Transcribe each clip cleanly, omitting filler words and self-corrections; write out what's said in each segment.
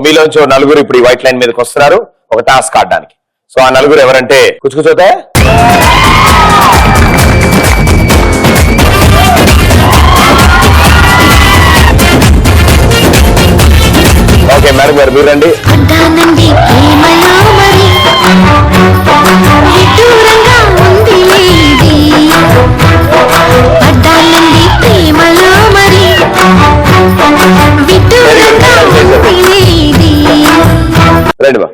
మీలోంచి నలుగురు ఇప్పుడు ఈ వైట్ లైన్ మీదకి వస్తున్నారు ఒక టాస్క్ ఆడడానికి. సో ఆ నలుగురు ఎవరంటే కూర్చుకూర్చోతే ఓకే మేడం గారు మీరు రండి. రండి బా.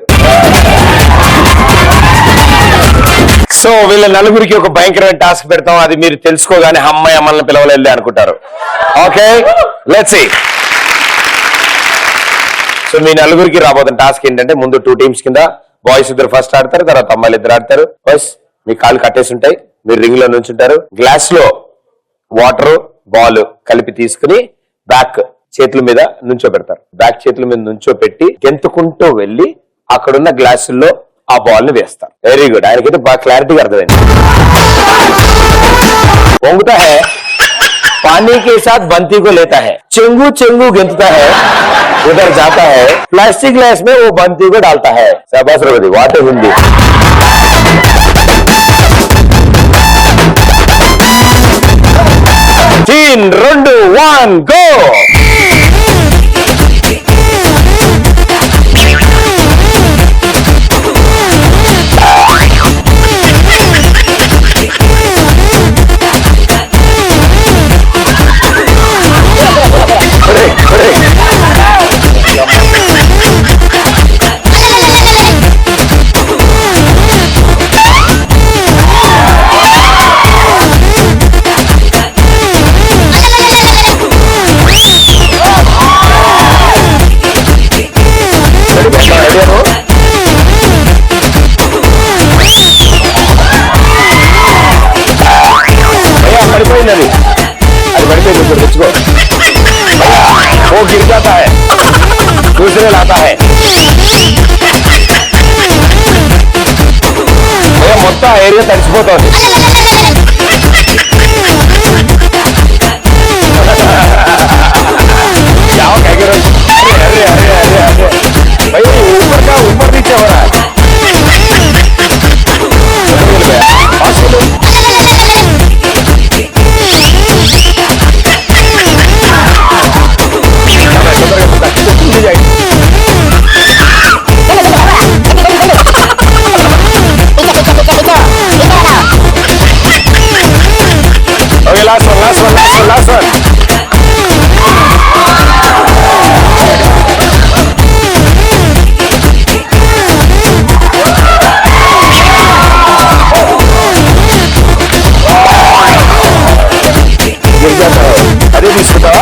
సో వీళ్ళ నలుగురికి ఒక భయంకరమైన టాస్క్ పెడతాం. అది మీరు తెలుసుకోగానే అమ్మాయి అమ్మల్ని పిలవలేదు అనుకుంటారు. Okay let's see. సో మీ నలుగురికి రాబోతున్న టాస్క్ ఏంటంటే ముందు 2 టీమ్స్ కింద బాయ్స్ ఇద్దరు ఫస్ట్ ఆడతారు, తర్వాత అమ్మాయిలు ఇద్దరు ఆడతారు. ఫస్ట్ మీ కాళ్ళు కట్టేసి ఉంటాయి, మీరు రింగ్ లో నుంచి ఉంటారు. గ్లాస్ లో వాటర్ బాల్ కలిపి తీసుకుని బ్యాక్ చేతుల మీద నుంచో పెడతారు. బ్యాక్ చేతుల మీద నుంచో పెట్టి గెంతుకుంటూ వెళ్ళి అక్కడున్న గ్లాసుల్లో ఆ బాల్ ని వేస్తారు. Very good. ఆయనకైతే బాగా క్లారిటీగా అర్థమైంది. పొంగుతా హై पानी के साथ बंती को लेता है, चेंगू चेंगू गिनता है, उधर जाता है, प्लास्टिक ग्लास में वो बंती को डालता है. शाबाश रवि, वाट हिंदी. 3, 2, 1 गो. वो गिर जाता है, दूसरे लाता है. మొత్తం ఏరియా తడిచిపోతుంది. ऊपर का ऊपर नीचे हो रहा है. Last one. अरे बिस्कुटा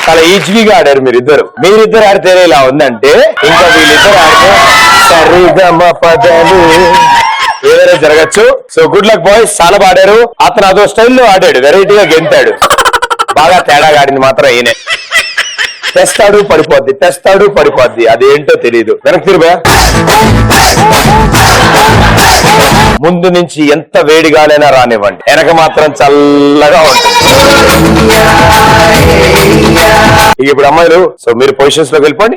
చాలా ఈజీగా ఆడారు మీరిద్దరు ఆడితే ఇలా ఉందంటే ఇంకా వీళ్ళిద్దరు ఆడితే సరిగమ పదాలు ఏదైనా జరగచ్చు. సో గుడ్ లక్ బాయ్స్, చాలా బాడారు. అతను అదో స్టైల్లో ఆడాడు, వెరైటీగా గెంతాడు. బాగా తేడాగా ఆడింది మాత్రం ఈయనే. తెస్తాడు పడిపోద్ది, అదేంటో తెలియదు. వెనక్కి తిరుగా. ముందు నుంచి ఎంత వేడిగాలైనా రానివ్వండి, వెనక మాత్రం చల్లగా ఉంటుంది. ఇప్పుడు అమ్మాయిలు, సో మీరు పొజిషన్స్ లోకి వెళ్ళిపోండి.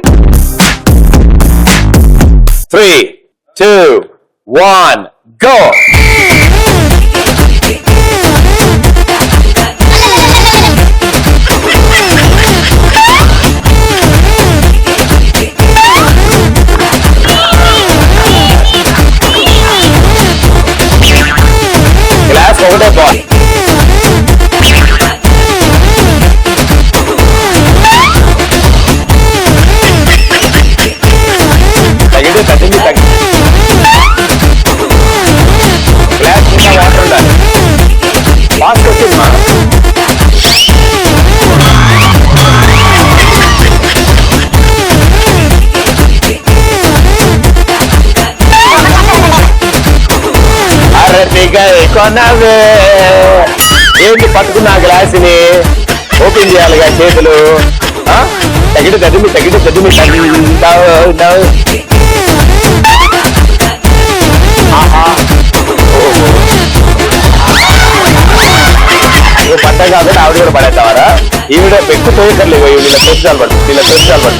3, 2, 1 గో. గ్లాస్ ఒకటే బాల్. గ్లాస్ కింద వాటర్ ఉండాలి. ఫాస్ట్ వచ్చింది మా కొనవే. ఏంటి పట్టుకున్న ఆ గ్లాసుని ఓపెన్ చేయాలిగా చేతులు. తగిడి తదిమి పడ్డా కాబట్టి ఆవిడ కూడా పడేస్తావారా? ఈవిడ ఎక్కువ తోయకర్లేదు, వీళ్ళ తోచాలు పడు, వీళ్ళ తోచాలు పడు.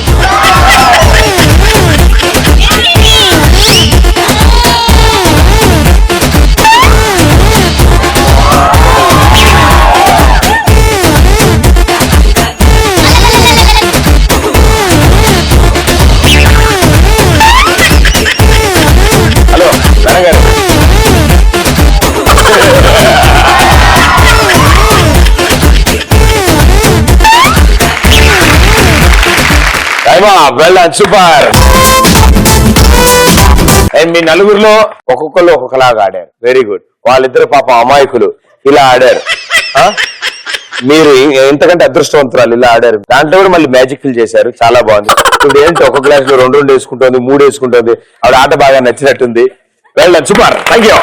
హలో మేడం గారు, వెళ్ళాను సూపర్. అండ్ మీ నలుగురిలో ఒక్కొక్కరు ఒక్కొక్కలాగా ఆడారు, వెరీ గుడ్. వాళ్ళిద్దరు పాపం అమాయకులు ఇలా ఆడారు. మీరు ఎంతకంటే అదృష్టవంతురాలు, ఇలా ఆడారు. దాంట్లో కూడా మళ్ళీ మ్యాజిక్ ఫిల్ చేశారు, చాలా బాగుంది. ఇప్పుడు ఏంటి ఒక గ్లాస్ లో 2 వేసుకుంటుంది, 3 వేసుకుంటుంది. ఆవిడ ఆట బాగా నచ్చినట్టుంది. వెళ్ళాను సూపర్, థ్యాంక్ యూ.